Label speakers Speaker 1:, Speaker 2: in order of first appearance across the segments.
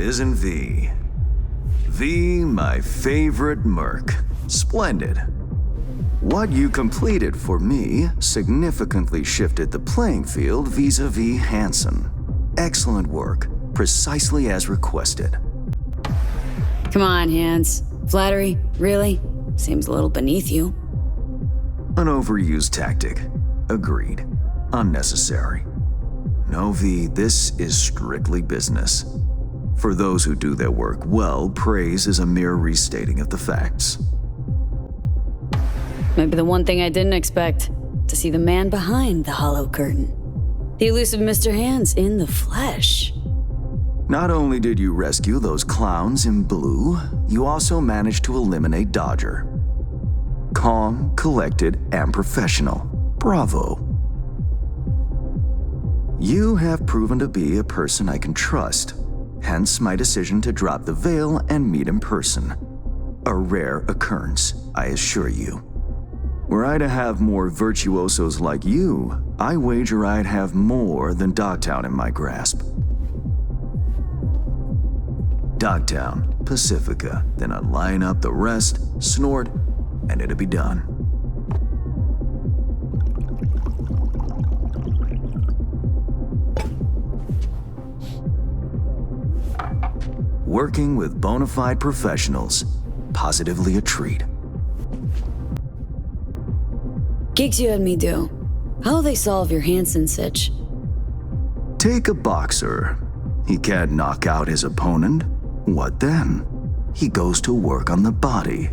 Speaker 1: isn't V. V, my favorite merc. Splendid. What you completed for me significantly shifted the playing field vis-a-vis Hansen. Excellent work, precisely as requested.
Speaker 2: Come on, Hans. Flattery? Really? Seems a little beneath you.
Speaker 1: An overused tactic. Agreed. Unnecessary. No, V, this is strictly business. For those who do their work well, praise is a mere restating of the facts.
Speaker 2: Maybe the one thing I didn't expect, to see the man behind the hollow curtain. The elusive Mr. Hands in the flesh.
Speaker 1: Not only did you rescue those clowns in blue, you also managed to eliminate Dodger. Calm, collected, and professional. Bravo. You have proven to be a person I can trust, hence my decision to drop the veil and meet in person. A rare occurrence, I assure you. Were I to have more virtuosos like you, I wager I'd have more than Dogtown in my grasp. Dogtown, Pacifica, then I'd line up the rest, snort, and it'd be done. Working with bona fide professionals, positively a treat.
Speaker 2: Gigs you had me do. How'll they solve your Hansen sitch?
Speaker 1: Take a boxer. He can't knock out his opponent. What then? He goes to work on the body.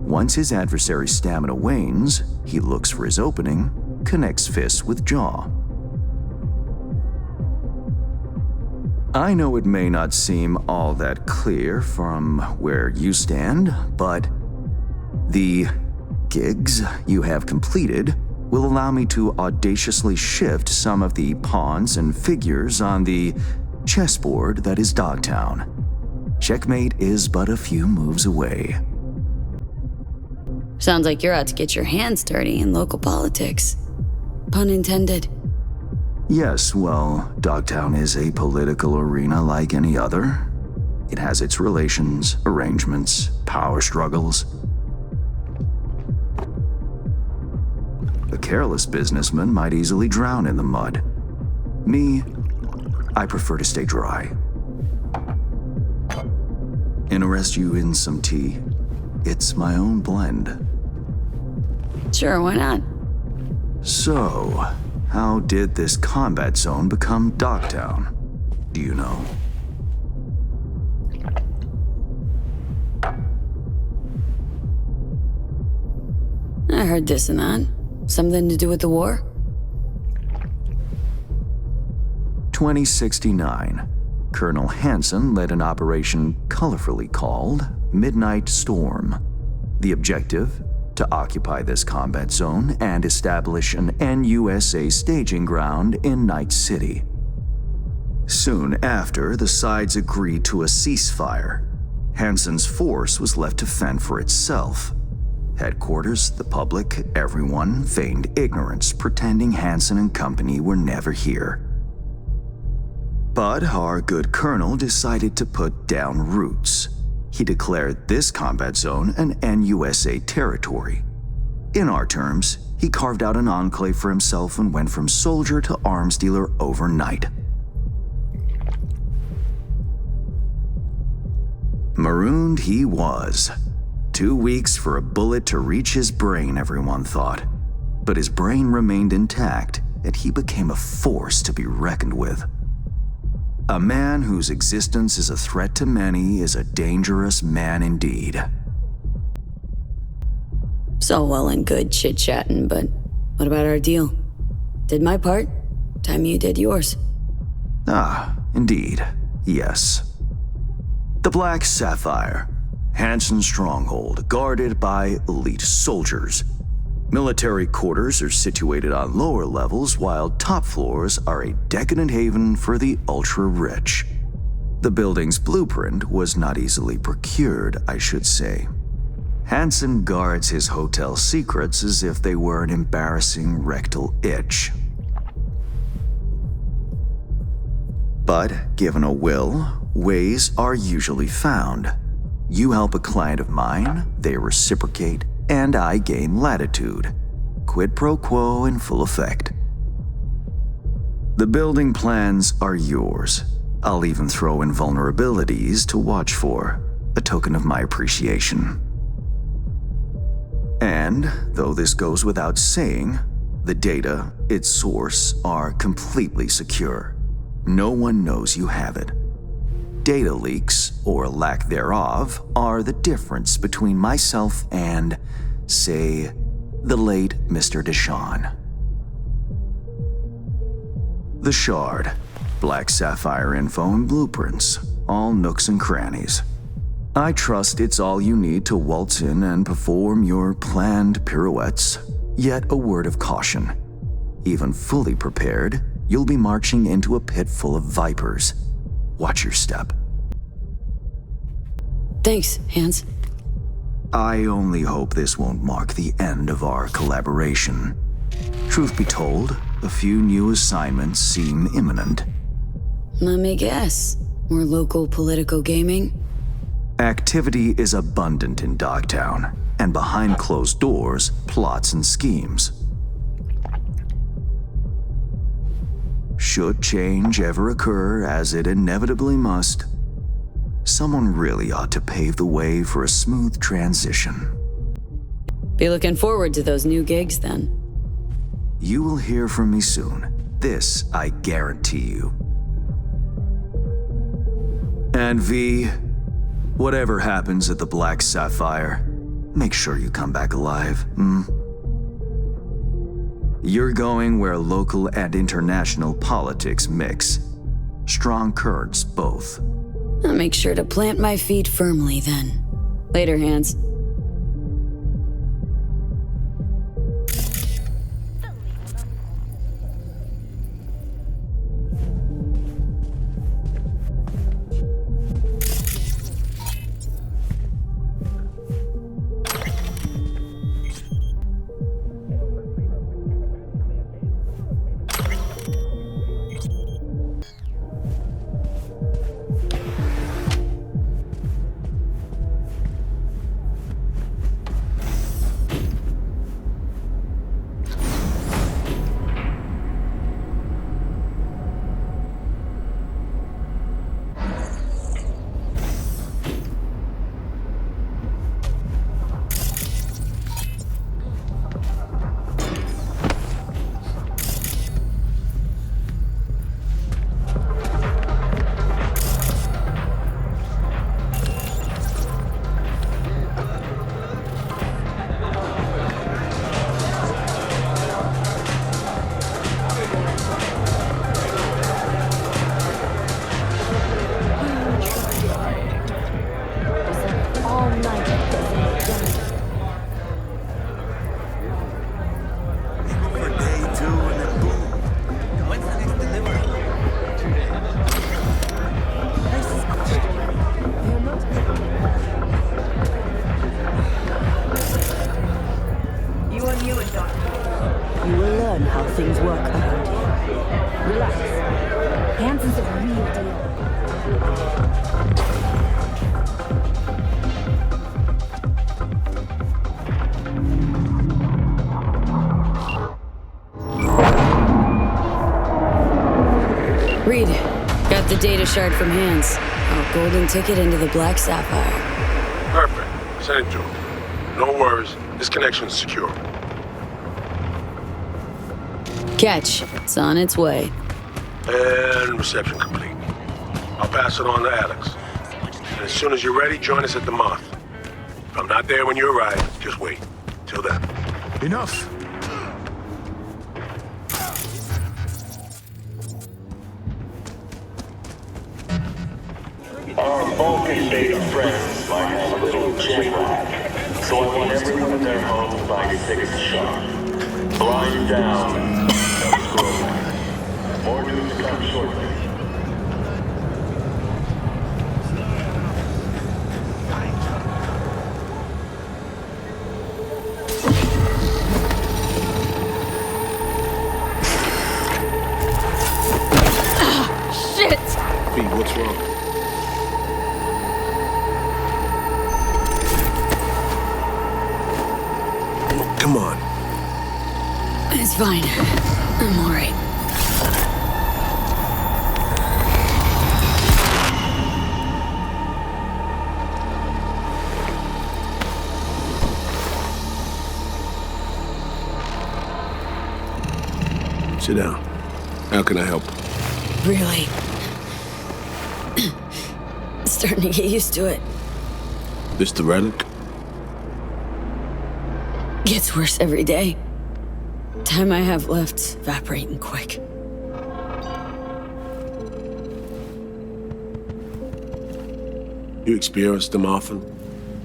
Speaker 1: Once his adversary's stamina wanes, he looks for his opening, connects fists with jaw. I know it may not seem all that clear from where you stand, but the gigs you have completed will allow me to audaciously shift some of the pawns and figures on the chessboard that is Dogtown. Checkmate is but a few moves away.
Speaker 2: Sounds like you're out to get your hands dirty in local politics. Pun intended.
Speaker 1: Yes, well, Dogtown is a political arena like any other. It has its relations, arrangements, power struggles. A careless businessman might easily drown in the mud. Me, I prefer to stay dry. Interest you in some tea? It's my own blend.
Speaker 2: Sure, why not?
Speaker 1: So, how did this combat zone become Dogtown? Do you know?
Speaker 2: I heard this and that. Something to do with the war?
Speaker 1: 2069. Colonel Hansen led an operation colorfully called Midnight Storm. The objective? To occupy this combat zone and establish an NUSA staging ground in Night City. Soon after, the sides agreed to a ceasefire. Hansen's force was left to fend for itself. Headquarters, the public, everyone feigned ignorance, pretending Hansen and company were never here. But our good colonel decided to put down roots. He declared this combat zone an NUSA territory. In our terms, he carved out an enclave for himself and went from soldier to arms dealer overnight. Marooned he was. 2 weeks for a bullet to reach his brain, everyone thought. But his brain remained intact, and he became a force to be reckoned with. A man whose existence is a threat to many is a dangerous man indeed.
Speaker 2: It's all well and good chit-chatting, but what about our deal? Did my part, time you did yours.
Speaker 1: Ah, indeed, yes. The Black Sapphire, Hansen's stronghold, guarded by elite soldiers. Military quarters are situated on lower levels, while top floors are a decadent haven for the ultra-rich. The building's blueprint was not easily procured, I should say. Hansen guards his hotel secrets as if they were an embarrassing rectal itch. But given a will, ways are usually found. You help a client of mine, they reciprocate, and I gain latitude. Quid pro quo in full effect. The building plans are yours. I'll even throw in vulnerabilities to watch for, a token of my appreciation. And, though this goes without saying, the data, its source, are completely secure. No one knows you have it. Data leaks, or lack thereof, are the difference between myself and, say, the late Mr. Deshawn. The Shard. Black sapphire info and blueprints. All nooks and crannies. I trust it's all you need to waltz in and perform your planned pirouettes. Yet a word of caution. Even fully prepared, you'll be marching into a pit full of vipers. Watch your step.
Speaker 2: Thanks, Hans.
Speaker 1: I only hope this won't mark the end of our collaboration. Truth be told, a few new assignments seem imminent.
Speaker 2: Let me guess. More local political gaming?
Speaker 1: Activity is abundant in Dogtown, and behind closed doors, plots and schemes. Should change ever occur, as it inevitably must, someone really ought to pave the way for a smooth transition.
Speaker 2: Be looking forward to those new gigs then.
Speaker 1: You will hear from me soon. This I guarantee you. And V, whatever happens at the Black Sapphire, make sure you come back alive, You're going where local and international politics mix. Strong currents, both.
Speaker 2: I'll make sure to plant my feet firmly then. Later, Hans. Reed, got the data shard from Hans. Our golden ticket into the Black Sapphire.
Speaker 3: Perfect. Send it to him. No worries. This connection's secure.
Speaker 2: Catch. It's on its way.
Speaker 3: And reception complete. I'll pass it on to Alex. And as soon as you're ready, join us at the Moth. If I'm not there when you arrive, just wait. Till then.
Speaker 4: Enough.
Speaker 5: Our Vulcan data friends might have a little jet lag, so I want everyone in their home to find your tickets sharp. Blind down. More news to come shortly.
Speaker 3: Pete, what's wrong?
Speaker 2: fine. I'm all right.
Speaker 3: Sit down. How can I help?
Speaker 2: Really? Starting to get used to it.
Speaker 3: This the relic?
Speaker 2: Gets worse every day. Time I have left's evaporating quick.
Speaker 3: You experience them often?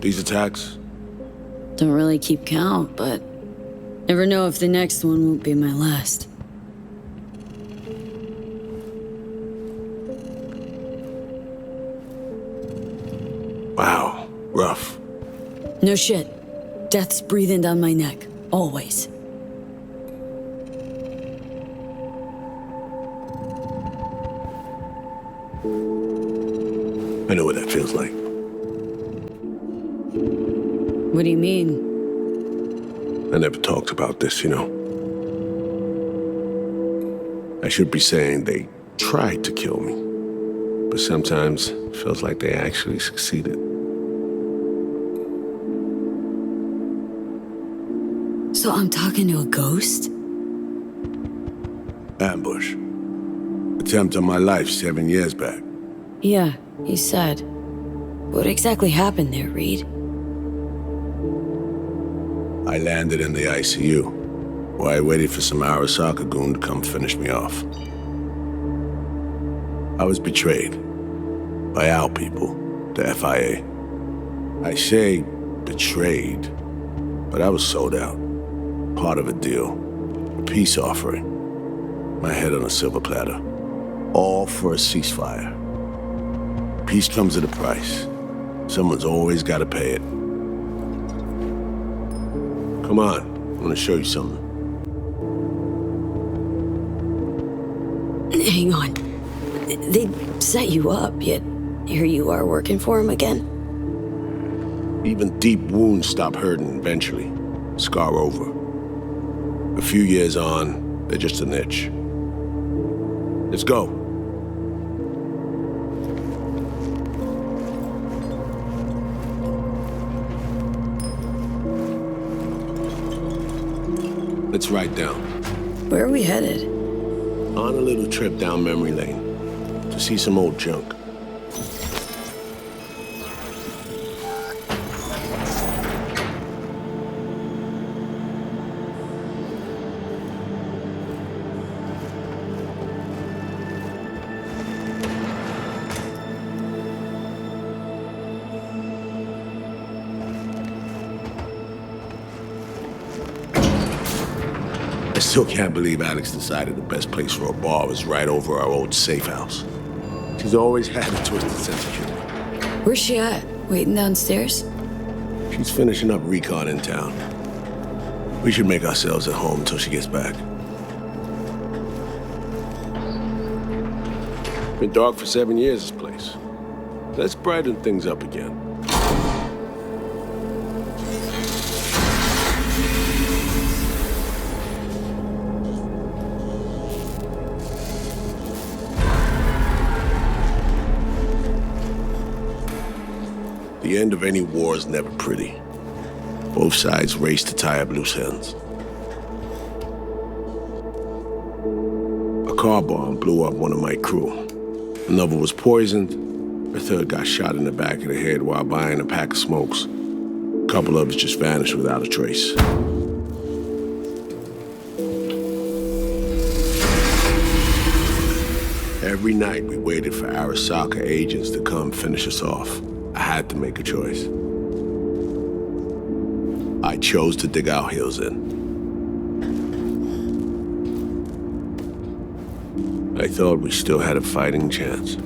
Speaker 3: These attacks?
Speaker 2: Don't really keep count, but never know if the next one won't be my last.
Speaker 3: Wow, rough.
Speaker 2: No shit. Death's breathing down my neck. Always.
Speaker 3: I know what that feels like.
Speaker 2: What do you mean?
Speaker 3: I never talked about this, you know. I should be saying they tried to kill me, but sometimes it feels like they actually succeeded.
Speaker 2: So I'm talking to a ghost?
Speaker 3: Ambush. Attempt on my life 7 years back.
Speaker 2: Yeah, he said. What exactly happened there, Reed?
Speaker 3: I landed in the ICU, where I waited for some Arasaka goon to come finish me off. I was betrayed by our people, the FIA. I say betrayed, but I was sold out. Part of a deal, a peace offering. My head on a silver platter. All for a ceasefire. Peace comes at a price. Someone's always got to pay it. Come on, I want to show you something.
Speaker 2: Hang on. They set you up, yet here you are working for him again?
Speaker 3: Even deep wounds stop hurting eventually. Scar over. A few years on, they're just an itch. Let's go. Let's ride down.
Speaker 2: Where are we headed?
Speaker 3: On a little trip down memory lane to see some old junk. I still can't believe Alex decided the best place for a bar was right over our old safe house. She's always had a twisted sense of humor.
Speaker 2: Where's she at? Waiting downstairs?
Speaker 3: She's finishing up recon in town. We should make ourselves at home until she gets back. Been dark for 7 years, this place. Let's brighten things up again. The end of any war is never pretty. Both sides race to tie up loose ends. A car bomb blew up one of my crew. Another was poisoned. A third got shot in the back of the head while buying a pack of smokes. A couple others just vanished without a trace. Every night we waited for Arasaka agents to come finish us off. I had to make a choice. I chose to dig our heels in. I thought we still had a fighting chance.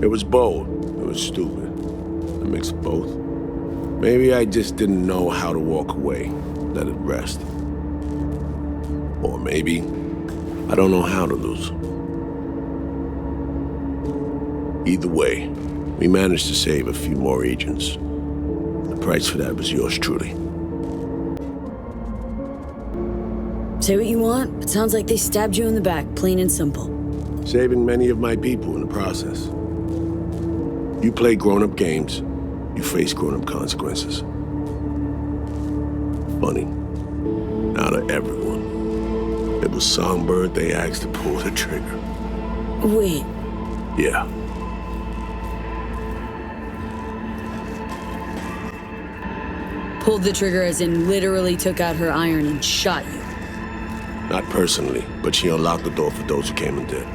Speaker 3: It was bold. It was stupid. A mix of both. Maybe I just didn't know how to walk away, let it rest. Or maybe I don't know how to lose. Either way, we managed to save a few more agents. The price for that was yours truly.
Speaker 2: Say what you want, but sounds like they stabbed you in the back, plain and simple.
Speaker 3: Saving many of my people in the process. You play grown-up games, you face grown-up consequences. Funny. Out of everyone, it was Songbird they asked to pull the trigger.
Speaker 2: Wait.
Speaker 3: Yeah.
Speaker 2: Pulled the trigger as in literally took out her iron and shot you.
Speaker 3: Not personally, but she unlocked the door for those who came and did.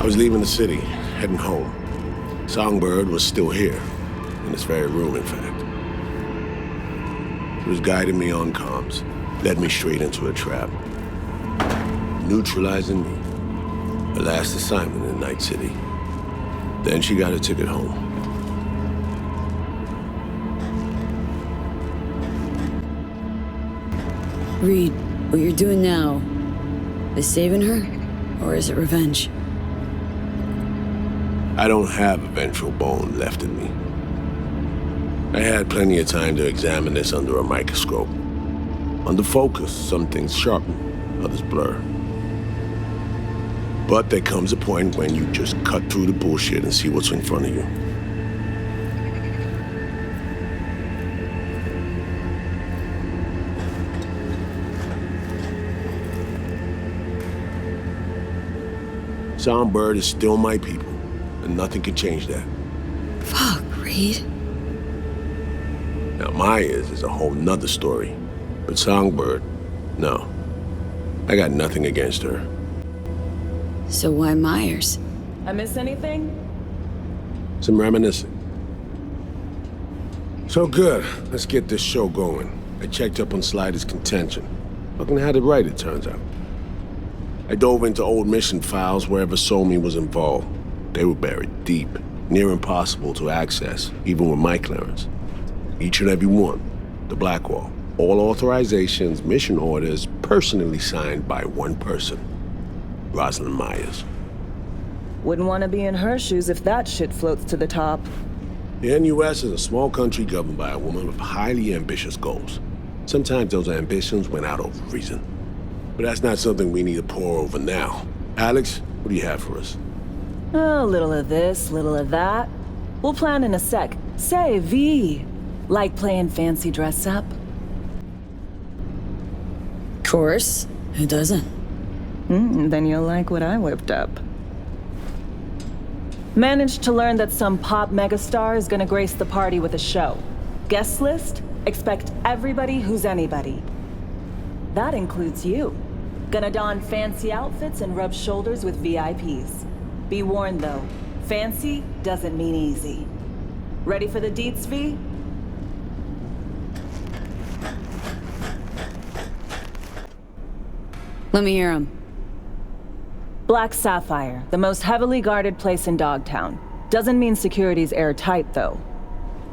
Speaker 3: I was leaving the city, heading home. Songbird was still here, in this very room, in fact. She was guiding me on comms, led me straight into a trap, neutralizing me. Her last assignment in Night City. Then she got a ticket home.
Speaker 2: Reed, what you're doing now, is saving her, or is it revenge?
Speaker 3: I don't have a vengeful bone left in me. I had plenty of time to examine this under a microscope. Under focus, some things sharpen, others blur. But there comes a point when you just cut through the bullshit and see what's in front of you. Songbird is still my people, and nothing can change that.
Speaker 2: Fuck, Reed.
Speaker 3: Now Myers is a whole nother story, but Songbird, no. I got nothing against her.
Speaker 2: So why Myers?
Speaker 4: I miss anything?
Speaker 3: Some reminiscing. So good, let's get this show going. I checked up on Slider's contention. Fucking had it right, it turns out. I dove into old mission files wherever Somi was involved. They were buried deep, near impossible to access, even with my clearance. Each and every one, the Blackwall. All authorizations, mission orders, personally signed by one person, Rosalind Myers.
Speaker 4: Wouldn't want to be in her shoes if that shit floats to the top.
Speaker 3: The NUS is a small country governed by a woman with highly ambitious goals. Sometimes those ambitions went out of reason. But that's not something we need to pour over now. Alex, what do you have for us?
Speaker 4: A little of this, little of that. We'll plan in a sec. Say, V, like playing fancy dress up?
Speaker 2: Course. Who doesn't?
Speaker 4: Then you'll like what I whipped up. Managed to learn that some pop megastar is gonna grace the party with a show. Guest list? Expect everybody who's anybody. That includes you. Gonna don fancy outfits and rub shoulders with VIPs. Be warned though, fancy doesn't mean easy. Ready for the deets, V?
Speaker 2: Let me hear him.
Speaker 4: Black Sapphire, the most heavily guarded place in Dogtown. Doesn't mean security's airtight though.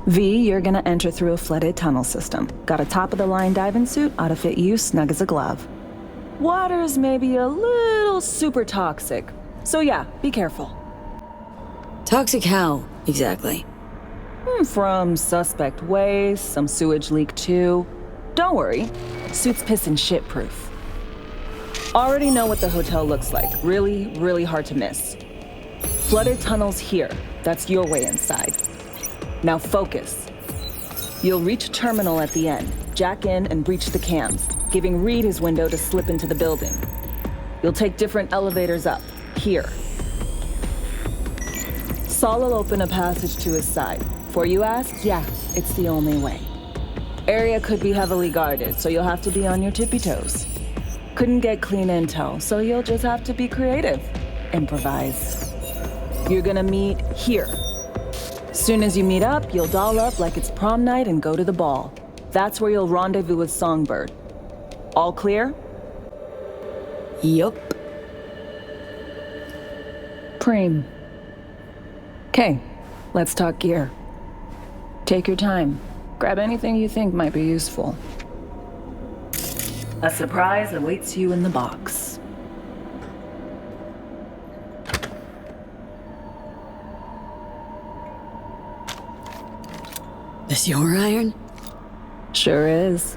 Speaker 4: V, you're gonna enter through a flooded tunnel system. Got a top-of-the-line diving suit, ought to fit you snug as a glove. Water's maybe a little super toxic. So yeah, be careful.
Speaker 2: Toxic how, exactly?
Speaker 4: From suspect waste, some sewage leak too. Don't worry, suit's piss and shit proof. Already know what the hotel looks like. Really, really hard to miss. Flooded tunnels here. That's your way inside. Now focus. You'll reach a terminal at the end, jack in and breach the cams, giving Reed his window to slip into the building. You'll take different elevators up, here. Saul will open a passage to his side. Before you ask, yeah, it's the only way. Area could be heavily guarded, so you'll have to be on your tippy toes. Couldn't get clean intel, so you'll just have to be creative. Improvise. You're gonna meet here. Soon as you meet up, you'll doll up like it's prom night and go to the ball. That's where you'll rendezvous with Songbird. All clear?
Speaker 2: Yup.
Speaker 4: Preem. Okay, let's talk gear. Take your time. Grab anything you think might be useful. A surprise awaits you in the box.
Speaker 2: this your iron?
Speaker 4: Sure is.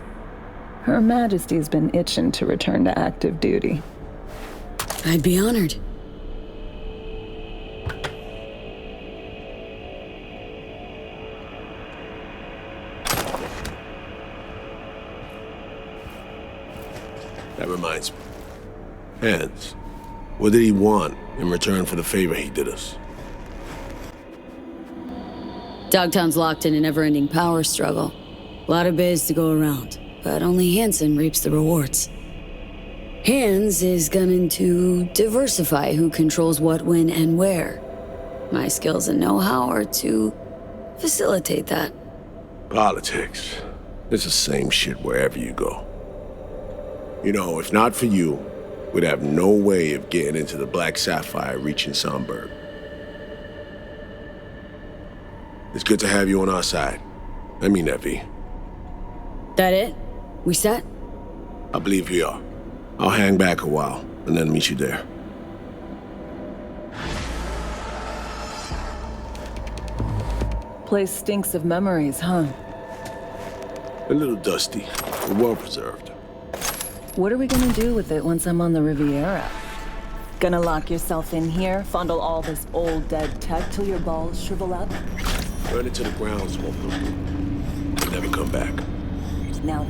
Speaker 4: Her Majesty's been itching to return to active duty.
Speaker 2: I'd be honored.
Speaker 3: That reminds me. Hands. What did he want in return for the favor he did us?
Speaker 2: Dogtown's locked in a never-ending power struggle. A lot of biz to go around, but only Hansen reaps the rewards. Hans is gunning to diversify who controls what, when, and where. My skills and know-how are to facilitate that.
Speaker 3: Politics. It's the same shit wherever you go. You know, if not for you, we'd have no way of getting into the Black Sapphire reaching Somberg. It's good to have you on our side. I mean that, V.
Speaker 2: That it? We set?
Speaker 3: I believe we are. I'll hang back a while, and then meet you there.
Speaker 4: Place stinks of memories, huh?
Speaker 3: A little dusty, but well-preserved.
Speaker 4: What are we gonna do with it once I'm on the Riviera? Gonna lock yourself in here, fondle all this old dead tech till your balls shrivel up?
Speaker 3: Burn it to the ground, Smoke. Never come back.
Speaker 4: Now